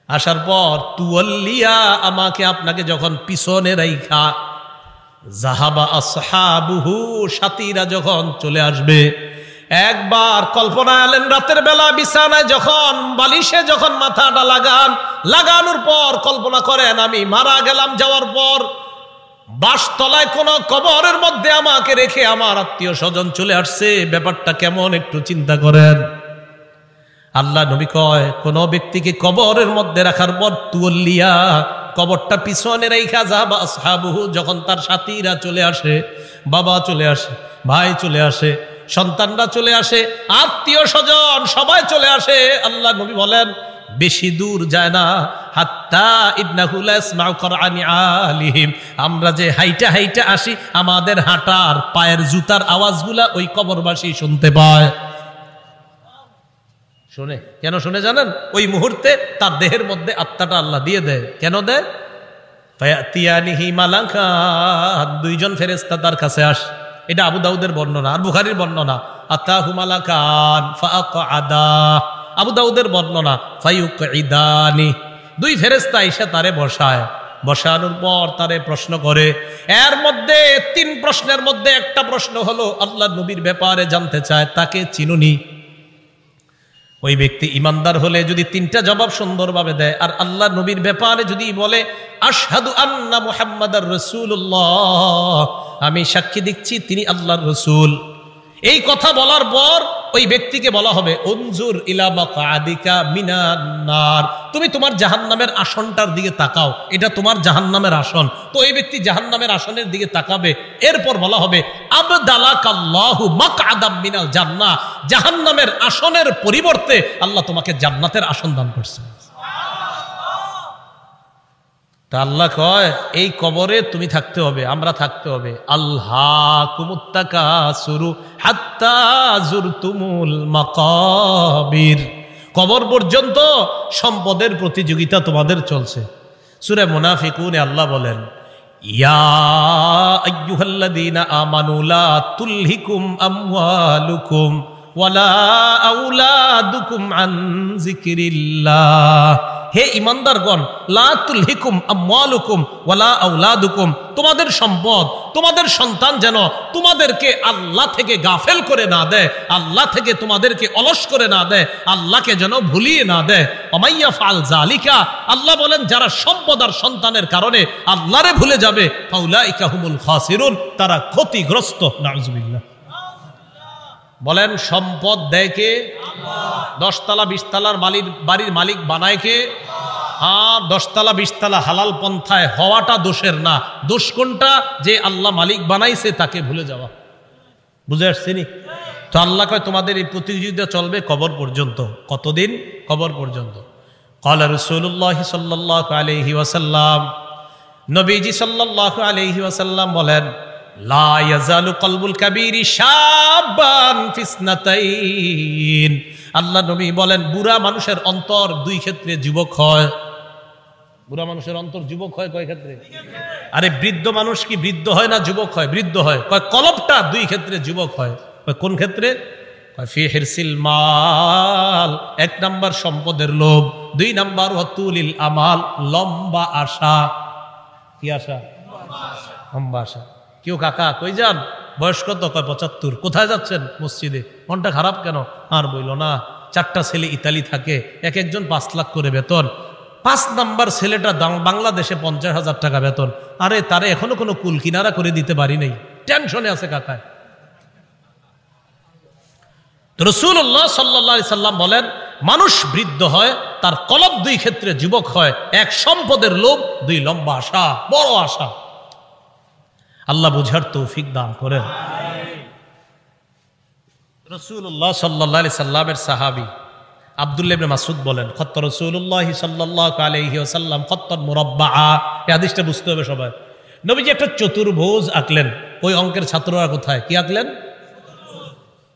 আসার পর তুওয়াল্লিয়া, আমাকে আপনাকে যখন পিছনে রাইখা, যাহাবা আসহাবুহু, সাথীরা যখন চলে আসবে। একবার কল্পনা আলেন রাতের বেলা বিছানায় যখন বালিশে যখন মাথাটা লাগানোর পর কল্পনা করেন আমি মারা গেলাম, যাওয়ার পর বাসতলায় কোন কবরের মধ্যে আমাকে রেখে আমার আত্মীয় স্বজন চলে আসছে, ব্যাপারটা কেমন একটু চিন্তা করেন। আল্লাহ নবী কয় কোন ব্যক্তিকে কবরের মধ্যে রাখার পর তুল্লিয়া, কবরটা পিছনে রেখা, যাবা আসহাবুহু, যখন তার সাথীরা চলে আসে, বাবা চলে আসে, ভাই চলে আসে, সন্তানরা চলে আসে, আত্মীয় স্বজন সবাই চলে আসে, আল্লাহ নবী বলেন বেশি দূর যায় না, হাত্তা ইন্নাহু লা ইয়াসমাউ কুরআনি আলিহিম, আমরা যে হাইটা হাইটা আসি আমাদের হাঁটার পায়ের জুতার আওয়াজগুলা ওই কবরবাসী শুনতে পায়। শুনে কেন শুনে জানেন? ওই মুহূর্তে তার দেহের মধ্যে আত্মাটা আল্লাহ দিয়ে দেয়। কেন দেয়? ফায়াতিয়ানিহি মালাকান, দুইজন ফেরেশতা তার কাছে আসে। এটা আবু দাউদের বর্ণনা আর বুখারীর বর্ণনা। আতাহু মালাকান ফাআকআদা, আবু দাউদের বর্ণনা ফায়ুকঈদানি, দুই ফেরেশতা এসে তারে বসায়, বসানোর পর তারে প্রশ্ন করে। এর মধ্যে তিন প্রশ্নের মধ্যে একটা প্রশ্ন হলো আল্লাহ নবীর ব্যাপারে জানতে চায়, তাকে চিনুনি? ওই ব্যক্তি ইমানদার হলে যদি তিনটা জবাব সুন্দরভাবে দেয়, আর আল্লাহ নবীর ব্যাপারে যদি বলে আশহাদু আন্না মুহাম্মাদার রাসূলুল্লাহ, আমি সাক্ষী দিচ্ছি তিনি আল্লাহর রাসূল, এই কথা বলার পর ওই ব্যক্তিকে বলা হবে উনজুর ইলা মাকআদিকা মিনান নার, তুমি তোমার জাহান্নামের আসনটার দিকে তাকাও, এটা তোমার জাহান্নামের আসন। তো এই ব্যক্তি জাহান্নামের আসনের দিকে তাকাবে। এরপর বলা হবে আবদালাকাল্লাহু মাকআদাম মিনাল জান্নাহ, জাহান্নামের আসনের পরিবর্তে আল্লাহ তোমাকে জান্নাতের আসন দান করছে। তা আল্লাহ কয় এই কবরে তুমি থাকতে হবে, আমরা থাকতে হবে। আল্লাহকুমুত তাকাসুরু হাত্তা যুরতুমুল মাকাবির, কবর পর্যন্ত সম্পদের প্রতিযোগিতা তোমাদের চলছে। সূরা মুনাফিকুনে আল্লাহ বলেন ইয়া আইয়ুহাল্লাযীনা আমানু লা তুলহিকুম আমওয়ালুকুম ওয়ালা আওলাদুকুম আন যিকরিল্লাহ। হে ঈমানদারগণ, লা তুলহিকুম আমওয়ালুকুম ওয়ালা আওলাদুকুম, তোমাদের সম্পদ, তোমাদের সন্তান যেন তোমাদেরকে আল্লাহ থেকে গাফেল করে না দেয়, আল্লাহ থেকে তোমাদেরকে অলস করে না দেয়, আল্লাহকে যেন ভুলিয়ে না দেয়। ওমাইয়া ফাল জালিকা, আল্লাহ বলেন যারা সম্পদ আর সন্তানের কারণে আল্লাহরে ভুলে যাবে, ফাউলাইকা হুমুল খাসিরুন, তারা ক্ষতিগ্রস্ত। নাউজুবিল্লাহ। বলেন সম্পদ দেয় কে? 10 তলা 20 তলার বাড়ির মালিক বানায় কে? আর 10 তলা 20 তলা হালাল পন্থায় হওয়াটা দোষের না, দোষ কোনটা? যে আল্লাহ মালিক বানাইছে তাকে ভুলে যাওয়া। বুঝে আসছি নি? তো আল্লাহ কয় তোমাদের এই প্রতিযোগিতা চলবে কবর পর্যন্ত। কতদিন? কবর পর্যন্ত। ক্বালা রাসূলুল্লাহ সাল্লাল্লাহু আলাইহি ওয়াসাল্লাম, নবীজি সাল্লাল্লাহু আলাইহি ওয়াসাল্লাম বলেন, লা ইয়াজালু কলবুল কাবীরি শাবান ফিসনাতাইন। আল্লাহ নবী বলেন বুড়া মানুষের অন্তর 2 ক্ষেত্রে যুবক হয়। বুড়া মানুষের অন্তর যুবক হয় কয় ক্ষেত্রে? আরে বৃদ্ধ মানুষ কি বৃদ্ধ হয় না যুবক হয়? বৃদ্ধ হয়। কয় কলবটা 2 ক্ষেত্রে যুবক হয়। কয় কোন ক্ষেত্রে? কয় ফি হিরসিল মাল, 1 নাম্বার সম্পদের লোভ, 2 নাম্বার ওয়াতুলিল আমাল, লম্বা আশা। কি আশা? লম্বা আশা। কেউ কাকা কই যান? বয়স কত? কয় 75। কোথায় যাচ্ছেন? মসজিদে। মনটা খারাপ কেন? আর বইল না, 4টা ছেলে ইতালি থাকে, এক একজন 5 লাখ করে বেতন। 5 নাম্বার ছেলেটা বাংলাদেশে 50,000 টাকা বেতন। আরে তারে এখনো কোনো কুল কিনারা করে দিতে পারি নাই, টেনশনে আছে কাকায়। রাসূলুল্লাহ সাল্লাল্লাহু আলাইহি সাল্লাম বলেন মানুষ বৃদ্ধ হয়, তার কলব 2 ক্ষেত্রে যুবক হয়। 1 সম্পদের লোভ, 2 লম্বা আশা, বড় আশা। আল্লাহ বুঝার তৌফিক দান করেন। রাসূলুল্লাহ সাল্লাল্লাহু আলাইহি সাল্লামের সাহাবী আব্দুল্লাহ ইবনে মাসউদ বলেন, খত্ত রাসূলুল্লাহ সাল্লাল্লাহু আলাইহি ওয়াসাল্লাম খত্তান মুরাব্বাআ। এই হাদিসটা বুঝতে হবে সবাই। নবীজি একটা চতুর্ভুজ আঁকলেন। ওই অঙ্কের ছাত্ররা কোথায়? কি আঁকলেন?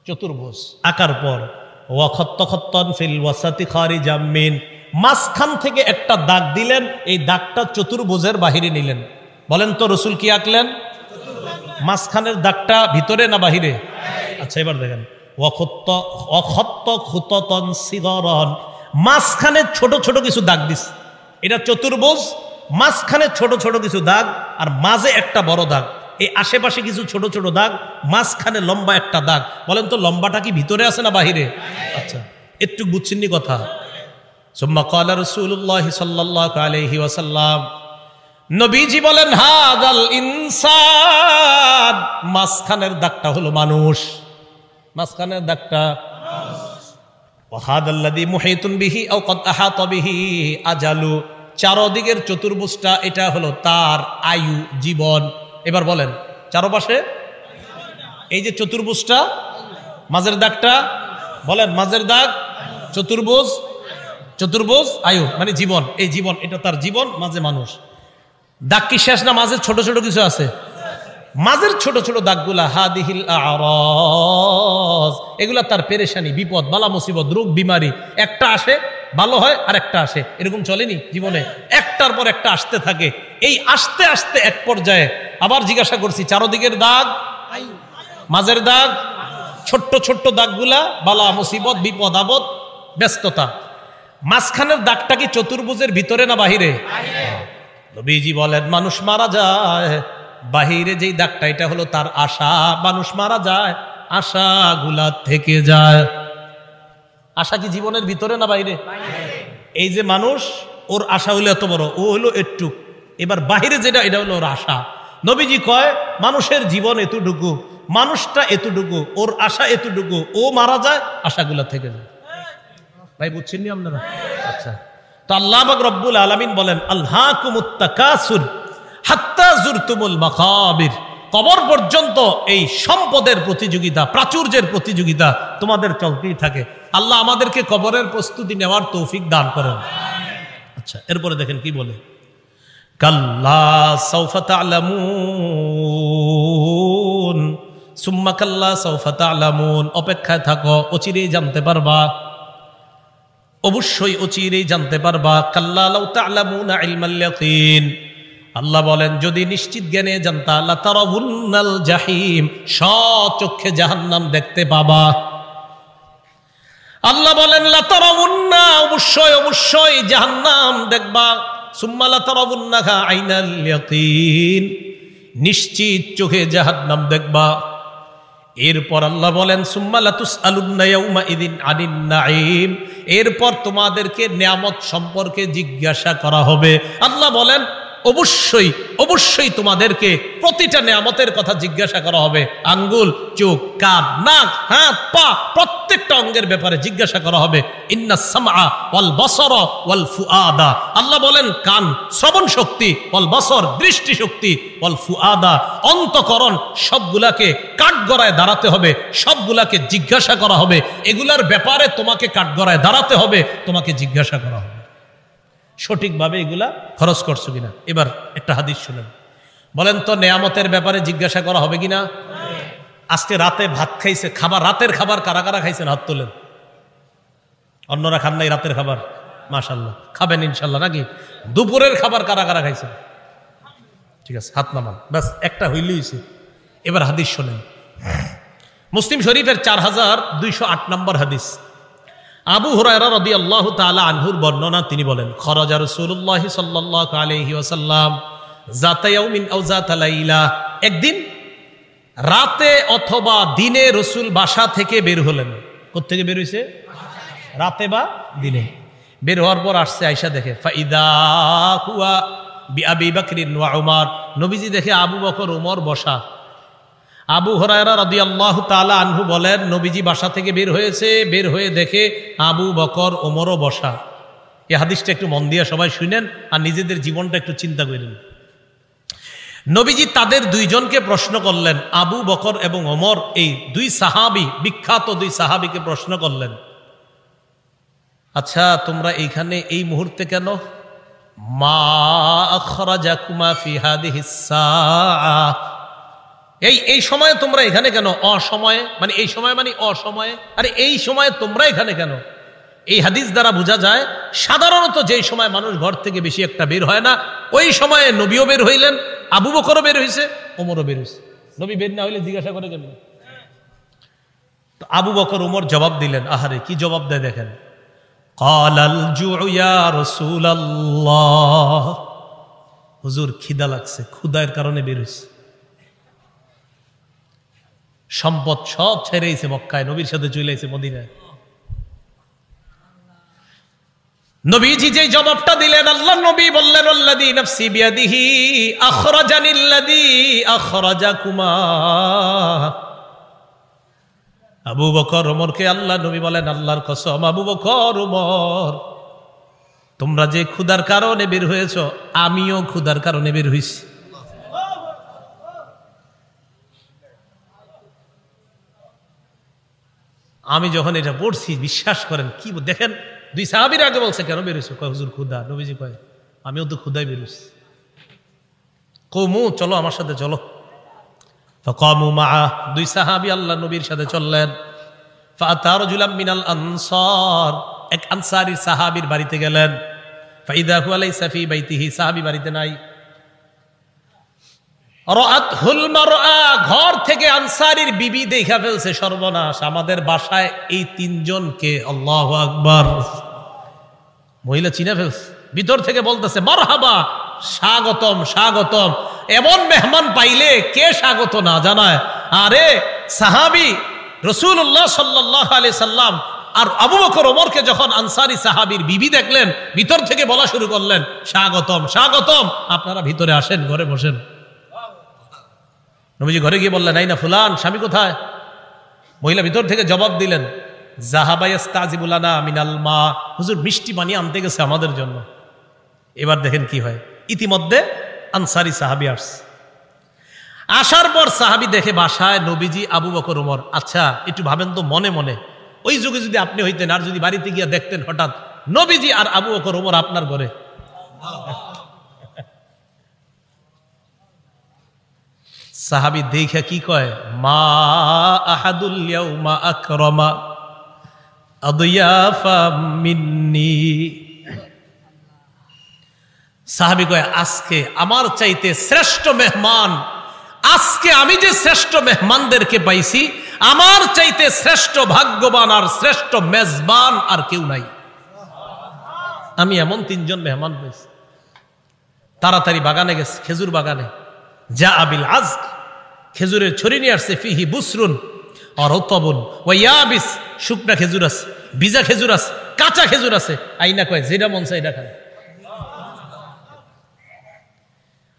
চতুর্ভুজ আঁকার পর ওয়া খত্ত খত্তান ফিল ওয়াসাতি খারিজাম মিন, মাঝখান থেকে একটা দাগ দিলেন। এই দাগটা চতুর্ভুজের বাহিরে নিলেন। বলেন তো রাসূল কি আঁকলেন? মাঝখানের দাগটা ভিতরে না বাহিরে? আচ্ছা এবার দেখেন, মাঝখানে ছোট ছোট কিছু দাগ দিস। এটা চতুর্ভুজ, মাঝখানে ছোট ছোট কিছু দাগ, আর মাঝে একটা বড় দাগ। এই আশেপাশে কিছু ছোট ছোট দাগ, মাঝখানে লম্বা একটা দাগ। বলেন তো লম্বাটা কি ভিতরে আছে না বাহিরে? আচ্ছা একটু বুঝছেননি কথা? সুম্মা ক্বালা রাসূলুল্লাহ সাল্লাল্লাহু আলাইহি ওয়াসাল্লাম, নবীজি বলেন হাদাল ইনসান, মাঝখানের দাগটা হলো মানুষ। মাঝখানের দাগটা ওয়াহাদাল্লাযী মুহিতুন বিহি আও ক্বাদ আহাতা বিহি আজালু, চারদিকের চতুর্ভুজটা এটা হলো তার আয়ু, জীবন। এবার বলেন চারপাশে এই যে চতুর্ভুজটা, মাঝের দাগটা বলেন, মাঝের দাগ চতুর্ভুজ, চতুর্ভুজ আয়ু মানে জীবন। এই জীবন এটা তার জীবন, মাঝে মানুষ। দাগ কি শেষ না? মাঝে ছোট ছোট কিছু আছে। মাঝের ছোট ছোট দাগগুলা হাদিহিল আরাজ, এগুলা তার পেরেশানি, বিপদ, বালা মুসিবত, রোগ বিমারি। একটা আসে ভালো হয় আর একটা আসে, এরকম চলেনি জীবনে? একটার পর একটা আসতে থাকে। এই আসতে আসতে এক পর্যায়ে আবার জিজ্ঞাসা করছি, চারদিকের দাগ, মাঝের দাগ, ছোট্ট ছোট্ট দাগগুলা বালা মুসিবত, বিপদ আপদ, ব্যস্ততা। মাঝখানের দাগটা কি চতুর্ভুজের ভিতরে না বাহিরে? নবীজি বলেন মানুষ মারা যায়, বাহিরে যেই দাগটা এটা হলো তার আশা। মানুষ মারা যায়, আশাগুলা থেকে যায়। আশা কি জীবনের ভিতরে না বাইরে? এই যে মানুষ, ওর আশা হলো এত বড়, ও হলো একটু। এবার বাহিরে যেটা এটা হলো ওর আশা। নবীজি কয় মানুষের জীবন এতটুকু, মানুষটা এতটুকু, ওর আশা এতটুকু, ও মারা যায়, আশাগুলা থেকে যায়। ভাই বুঝছেন নি আপনারা? আচ্ছা, তো আল্লাহ পাক রব্বুল আলামিন বলেন আলহাকুমুত তাকাসুর হাত্তা যুরতুমুল মাকাবির, কবর পর্যন্ত এই সম্পদের প্রতিযোগিতা, প্রাচুর্যের প্রতিযোগিতা তোমাদের চলতেই থাকে। আল্লাহ আমাদেরকে কবরের প্রস্তুতি নেওয়ার তৌফিক দান করেন। আচ্ছা এরপরে দেখেন কি বলে, কাল্লা সাউফা তা'লামুন সুম্মা কাল্লা সাউফা তা'লামুন, অপেক্ষায় থাকো, অচিরেই জানতে পারবা, অবশ্যই অচিরেই জানতে পারবা। কাল্লা লাউ তা'লামুনা ইলমাল ইয়াকিন, আল্লাহ বলেন যদি নিশ্চিত জ্ঞানে জানতা লাতারাউন্নাল জাহিম, স্বচক্ষে জাহান্নাম দেখতে পাবা। আল্লাহ বলেন লাতারাউন্না, অবশ্যই অবশ্যই জাহান্নাম দেখবা। সুম্মা লাতারাউন্নাহা আইনাল ইয়াকিন, নিশ্চিত চোখে জাহান্নাম দেখবা। এরপর আল্লাহ বলেন সুম্মা লাতুসআলুন্না ইয়াউমা ইযিন আনিন নাঈম, এরপর তোমাদেরকে নিয়ামত সম্পর্কে জিজ্ঞাসা করা হবে। আল্লাহ বলেন অবশ্যই অবশ্যই তোমাদেরকে প্রতিটা নিয়ামতের কথা জিজ্ঞাসা করা হবে। আঙ্গুল, চোখ, কান, নাক, হাত, পা, প্রত্যেকটা অঙ্গের ব্যাপারে জিজ্ঞাসা করা হবে। ইন্নাস সামআ ওয়াল বাসারা ওয়াল ফুআদা, আল্লাহ বলেন কান শ্রবণ শক্তি, ওয়াল বাসর দৃষ্টি শক্তি, ওয়াল ফুআদা অন্তঃকরণ, সবগুলাকে কাঠগড়ায় দাঁড়াতে হবে, সবগুলাকে জিজ্ঞাসা করা হবে। এগুলার ব্যাপারে তোমাকে কাঠগড়ায় দাঁড়াতে হবে, তোমাকে জিজ্ঞাসা করা হবে সঠিকভাবে এগুলা খরচ করছো কিনা। এবার একটা হাদিস শুনেন, বলেন তো নেয়ামতের ব্যাপারে জিজ্ঞাসা করা হবে কিনা? আজকে রাতে ভাত খাইছে, খাবার, রাতের খাবার কারা কারা খাইছেন হাত তোলেন। অন্যরা খান নাই রাতের খাবার? মাশাআল্লাহ, খাবেন ইনশাল্লাহ নাকি? দুপুরের খাবার কারা কারা খাইছেন? ঠিক আছে, হাত নামান, ব্যাস একটা হইলে হইছে। এবার হাদিস শোনেন, মুসলিম শরীফের 4208 নম্বর হাদিস। আবু হুরায়রা রাদিয়াল্লাহু তাআলা আনহুর বর্ণনা, তিনি বলেন খরাজা রাসূলুল্লাহ সাল্লাল্লাহু আলাইহি ওয়াসাল্লাম যাতা ইয়াউমিন আও যাতা লাইলা, একদিন রাতে অথবা দিনে রাসূল বাসা থেকে বের হলেন। কোথা থেকে বের হইছে? রাতে বা দিনে। বের হওয়ার পর আসছে, আয়েশা দেখে ফাইদা হুয়া বিআবি বকরিন ওয়া উমর, নবীজি দেখে আবু বকর ওমর বসা। আবু হুরায়রা রাদিয়াল্লাহু তাআলা আনহু বলেন নবীজি বাসা থেকে বের হয়েছে, বের হয়ে দেখে আবু বকর ওমরও বসা। এই হাদিসটা একটু মন দিয়ে সবাই শুনেন আর নিজেদের জীবনটা একটু চিন্তা করেন। নবীজি তাদের দুইজনকে প্রশ্ন করলেন, আবু বকর এবং ওমর, এই দুই সাহাবী, বিখ্যাত দুই সাহাবীকে প্রশ্ন করলেন, আচ্ছা তোমরা এইখানে এই মুহূর্তে কেন? মা আখরাজাকুমা ফি হাদিহিস সাআহ, এই সময়ে তোমরা এখানে কেন? অসময়ে মানে এই সময় মানে অসময়ে, আরে এই সময়ে তোমরা এখানে কেন? এই হাদিস দ্বারা বোঝা যায় সাধারণত যেই সময় মানুষ ঘর থেকে বেশি একটা বের হয় না, ওই সময়ে নবীও বের হইলেন, আবু বকরও বের হইছে, ওমরও বের হইছে। নবী বের না হইলে জিজ্ঞাসা করে কেন? তো আবু বকর ওমর জবাব দিলেন, আহারে কি জবাব দেয় দেখেন, ক্বালাল জুউ ইয়া রাসূলুল্লাহ, হুজুর খিদা লাগছে, ক্ষুধার কারণে বের হইছে। সম্পদ সব ছেড়েছে মক্কায়, নবীর সাথে চলে এসেছে মদিনায়। নবীজি যে জবাবটা দিলেন, আল্লাহ নবী বললেন আল্লাযী নাফসি বিয়াদিহি আখরাজানিল্লাযী আখরাজাকুমা। আবু বকর ওমরকে আল্লাহ নবী বলেন, আল্লাহর কসম আবু বকর ওমর, তোমরা যে ক্ষুধার কারণে বের হয়েছ, আমিও ক্ষুধার কারণে বের হইছি। আমি যখন এটা পড়ছি, বিশ্বাস করেন কি দেখেন, দুই সাহাবীর আগে বলছে কেন বেরোছো? কয় হুজুর ক্ষুধা। নবীজি কয় আমিও তো ক্ষুধায় বেরোছি। কওমু চলো আমার সাথে চলো। ফাকামু মাআ, দুই সাহাবী আল্লাহ নবীর সাথে চললেন। ফাআতা রাজুলাম মিনাল আনসার, এক আনসারী সাহাবীর বাড়িতে গেলেন। ফাইদা হুয়া লাইসা ফি বাইতিহি, সাহাবী বাড়িতে নাই। রাআতহুল মারআ, ঘর থেকে আনসারীর বিবি দেখা ফেলছে, সর্বনাশ, আমাদের বাসায় এই তিনজনকে, আল্লাহু আকবার, মহিলা চিনে ফেলছে। ভিতর থেকে বলতেছে মারহাবা, স্বাগতম স্বাগতম। এমন মেহমান পাইলে কে স্বাগত না জানায়? আরে সাহাবী রাসূলুল্লাহ সাল্লাল্লাহু আলাইহি সাল্লাম আর আবু বকর ওমরকে যখন আনসারী সাহাবীর বিবি দেখলেন, ভিতর থেকে বলা শুরু করলেন স্বাগতম স্বাগতম, আপনারা ভিতরে আসেন, ঘরে বসেন। নবীজি ঘরে গিয়ে বললেন, আইনা ফুলান, স্বামী কোথায়? মহিলা ভিতর থেকে জবাব দিলেন, যাহাবা ইস্তাজিবু লানা মিনাল মা, হুজুর মিষ্টি পানি আনতে গেছে আমাদের জন্য। এবার দেখেন কি হয়, ইতিমধ্যে আনসারী সাহাবী আসছে। আসার পর সাহাবী দেখে বাসায় নবীজি, আবু বকর ওমর। আচ্ছা একটু ভাবেন তো মনে মনে, ওই যুগে যদি আপনি হইতেন আর যদি বাড়িতে গিয়ে দেখতেন হঠাৎ নবীজি আর আবু বকর ওমর আপনার ঘরে, সাহাবী দেখে কি কয়, মা আহাদুল ইয়াউমা আকরামা আদিয়াফা মিন্নি। সাহাবী কয় আজকে আমার চাইতে শ্রেষ্ঠ মেহমান, আজকে আমি যে শ্রেষ্ঠ মেহমানদেরকে পাইছি, আমার চাইতে শ্রেষ্ঠ ভাগ্যবান আর শ্রেষ্ঠ মেজবান আর কেউ নাই। আমি এমন 3 জন মেহমান পেয়েছি। তাড়াতাড়ি বাগানে গেছে, খেজুর বাগানে। যা আবিল আজক, খেজুরের ছড়ি নিয়ে আসছে। ফিহি বুসরুন আর রতবুন ওয়া ইয়াবিস, শুকনা খেজুর আছে, ভিজা খেজুর আছে, কাঁচা খেজুর আছে। আইনা কয় যেটা মন চায় এটা খান।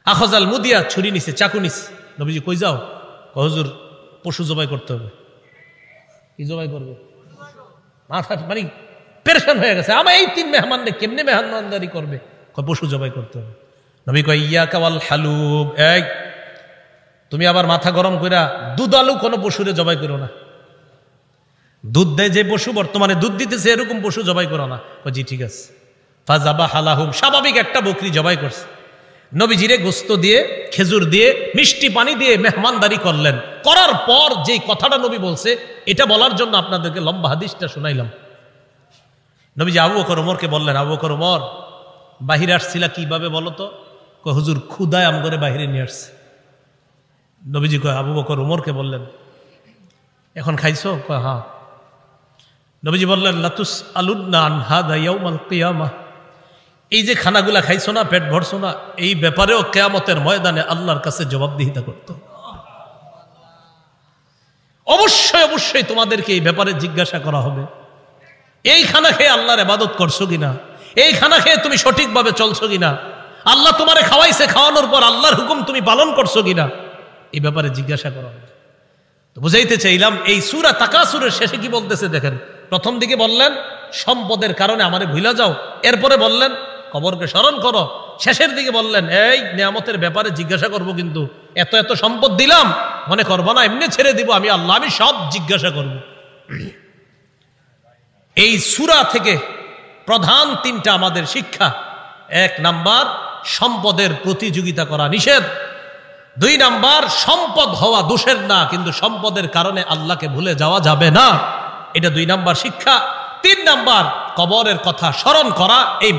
আখজাল মুদিয়া, ছুরি নিছে, চাকু নিছে। নবীজি কই যাও? হুজুর পশু জবাই করতে হবে। কি জবাই করবে? মাথা মানে পেরেশান হয়ে গেছে। আমার এই 3 মেহমানদের কেমনে মেহমানদারি করবে? পশু জবাই করতে হবে। নবী কয় ইয়াকা ওয়াল হালুব, এই তুমি আবার মাথা গরম কইরা দুধালু কোনো পশুরে জবাই করো না। দুধ দেয় যে পশু, বর্তমানে দুধ দিতেছে এরকম পশু জবাই করো না। জি ঠিক আছে। ফাজাবা হালাহুম, স্বাভাবিক একটা বকরি জবাই করছে। নবীজিরে গোস্ত দিয়ে, খেজুর দিয়ে, মিষ্টি পানি দিয়ে মেহমানদারি করলেন। করার পর যেই কথাটা নবী বলছে, এটা বলার জন্য আপনাদেরকে লম্বা হাদিসটা শোনাইলাম। নবীজি আবু বকর ওমরকে বললেন, আবু বকর ওমর, বাহিরে আসছিলা কিভাবে বলো তো? হুজুর ক্ষুদায় আম করে বাহিরে নিয়ে আসছে। নবীজি কয় আবু বকর ওমরকে বললেন, এখন খাইছো? কয় হ্যাঁ। নবীজি বললেন, লাতুস আলুন্না আন হাদা ইয়াউমাল কিয়ামাহ, এই যে খানাগুলা খাইছো না, পেট ভরছো না, এই ব্যাপারেও কিয়ামতের ময়দানে আল্লাহর কাছে জবাবদিহিতা করতে। অবশ্যই অবশ্যই তোমাদেরকে এই ব্যাপারে জিজ্ঞাসা করা হবে। এই খানা খেয়ে আল্লাহর ইবাদত করছো কিনা? এই খানা খেয়ে তুমি সঠিকভাবে চলছো কিনা? আল্লাহ তোমারে খাওয়াইছে, খাওয়ানোর পর আল্লাহর হুকুম তুমি পালন করছো কিনা? এই ব্যাপারে জিজ্ঞাসা করা হবে। তো বুঝাইতে চাইলাম, এই সূরা তাকাসুরের শেষে কি বলতেছে দেখেন। প্রথম দিকে বললেন সম্পদের কারণে আমারে ভুলা যাও, এরপরে বললেন কবরকে স্মরণ করো, শেষের দিকে বললেন এই নিয়ামতের ব্যাপারে জিজ্ঞাসা করব, কিন্তু এত এত সম্পদ দিলাম মনে করবো না এমনি ছেড়ে দিব আমি আল্লাহ, আমি সব জিজ্ঞাসা করব। এই সূরা থেকে প্রধান 3টা আমাদের শিক্ষা। 1 নাম্বার, সম্পদের প্রতিযোগিতা করা নিষেধ। 2 নাম্বার, সম্পদ হওয়া দোষের না, কিন্তু সম্পদের কারণে আল্লাহকে ভুলে যাওয়া যাবে না, এটা 2 নাম্বার শিক্ষা। 3 নাম্বার, কবরের কথা স্মরণ করা। এই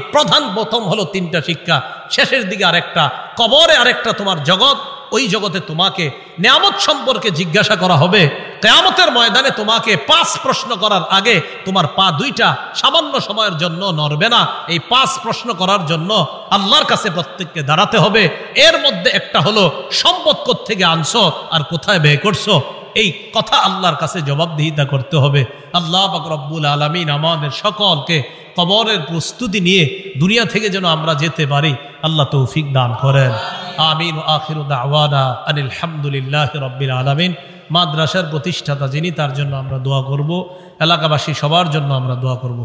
প্রথম হলো 3টা শিক্ষা। শেষের দিকে আরেকটা, কবরে আরেকটা তোমার জগৎ, ওই জগতে তোমাকে নিয়ামত সম্পর্কে জিজ্ঞাসা করা হবে। কিয়ামতের ময়দানে তোমাকে 5 প্রশ্ন করার আগে তোমার পা 2টা সামান্য সময়ের জন্য নড়বে না। এই 5 প্রশ্ন করার জন্য আল্লাহর কাছে প্রত্যেককে দাঁড়াতে হবে। এর মধ্যে একটা হলো সম্পদ কোত্থেকে আনছো আর কোথায় ব্যয় করছো, এই কথা আল্লাহর কাছে জবাবদিহিতা করতে হবে। আল্লাহ পাক রব্বুল আলামিন আমাদের সকলকে কবরের প্রস্তুতি নিয়ে দুনিয়া থেকে যেন আমরা যেতে পারি, আল্লাহ তৌফিক দান করেন। আমিন। আখিরু দাওয়ানা আনিল হামদুলিল্লাহি রাব্বিল আলামিন। মাদ্রাসার প্রতিষ্ঠাতা যিনি, তার জন্য আমরা দোয়া করব। এলাকাবাসী সবার জন্য আমরা দোয়া করব।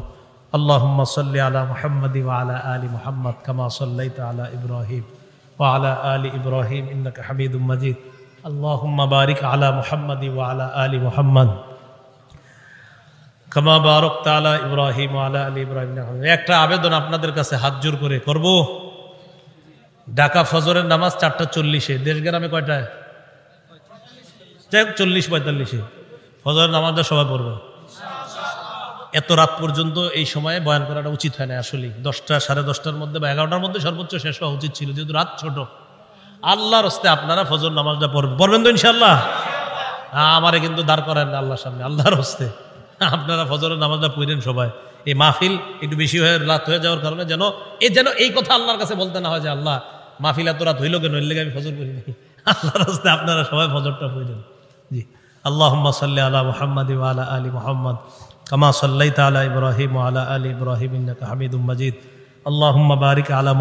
আল্লাহুম্মা সাল্লি আলা মুহাম্মাদি ওয়া আলা আলি মুহাম্মাদ কামা সাল্লাইতা আলা ইব্রাহিম ওয়া আলা আলি ইব্রাহিম ইন্নাকা হামিদুম মাজিদ। আল্লাহুম্মা বারিক আলা মুহাম্মাদি ওয়া আলা আলি মুহাম্মাদ কামা বারাকতা আলা ইব্রাহিম ওয়া আলা আলি ইব্রাহিম। একটা আবেদন আপনাদের কাছে হাত জোর করে করব। ঢাকা ফজরের নামাজ 4:40-এ, দেশগ্রামে কয়টায়? 40-45-এ ফজরের নামাজটা সবাই পড়বে। এত রাত পর্যন্ত এই সময়ে বয়ান করাটা উচিত হয় না আসলে। 10টা, 10:30টার মধ্যে বা 11টার মধ্যে সর্বোচ্চ শেষ হওয়া উচিত ছিল, যেহেতু রাত ছোট। আল্লাহর হস্তে আপনারা ফজর নামাজটা পড়বেন তো ইনশাল্লাহ? আমারে কিন্তু দাঁড় করেন না আল্লাহর সামনে, আল্লাহর হস্তে আপনারা ফজরের নামাজটা পড়েন সবাই। এই মাহফিল একটু বেশি হয়ে রাত হয়ে যাওয়ার কারণে যেন এই কথা আল্লাহর কাছে বলতে না হয় যে আল্লাহ মাহফিল এত রাত হইল কেন, এর লেগে আমি ফজর পড়ি নাই। আল্লাহর হস্তে আপনারা সবাই ফজরটা পড়েন। জি। আল্লাহুম্মা সাল্লি আলা মুহাম্মাদি ওয়া আলা আলি মুহাম্মাদ কামা সাল্লাইতা আলা ইব্রাহিম ওয়া আলা আলি ইব্রাহিম ইন্নাকা হামিদুম মাজিদ। আল্লাহুম্মা বারিক আলা